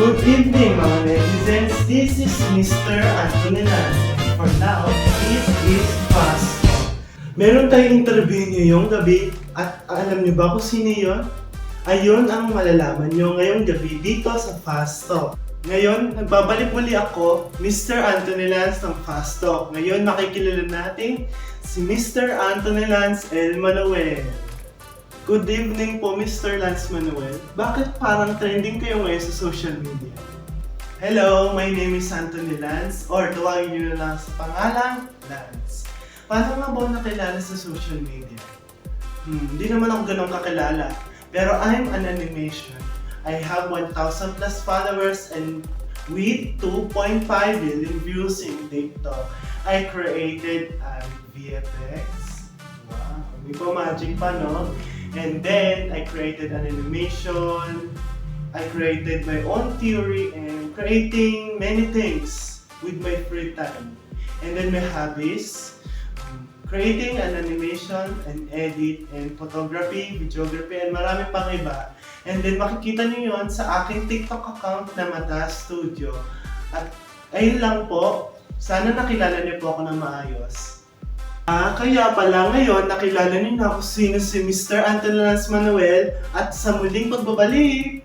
Good evening mga netizens, this is Mr. Anthony Lan. For now, this is Fast Talk. Meron tayong interview ngayong gabi at alam niyo ba kung sino yun? Ayun ang malalaman niyo ngayong gabi dito sa Fast Talk. Ngayon, nagbabalik muli ako, Mr. Anthony Lance ng Fast Talk. Ngayon, makikilala natin si Mr. Anthony Lance L. Manuel. Good evening po, Mr. Lance Manuel. Bakit parang trending kayo ngayon sa social media? Hello, my name is Anthony Lance, or tawagin niyo na lang sa pangalang Lance. Paano nga ba ako nakilala sa social media? Hindi naman ako ganun kakilala. Pero I'm an animation. I have 1,000 plus followers and with 2.5 billion views in TikTok. I created an VFX. Wow, may pa-magic pa, no? And then, I created an animation. I created my own theory and creating many things with my free time. And then my hobbies, creating an animation and edit and photography, videography, and marami pang iba. And then makikita niyo yon sa aking TikTok account na Mata Studio. At ayun lang po, sana nakilala niyo po ako ng maayos. Kaya pala ngayon nakilala niyo na ako sino si Mr. Anthony Lance Manuel at sa muling pagbabalik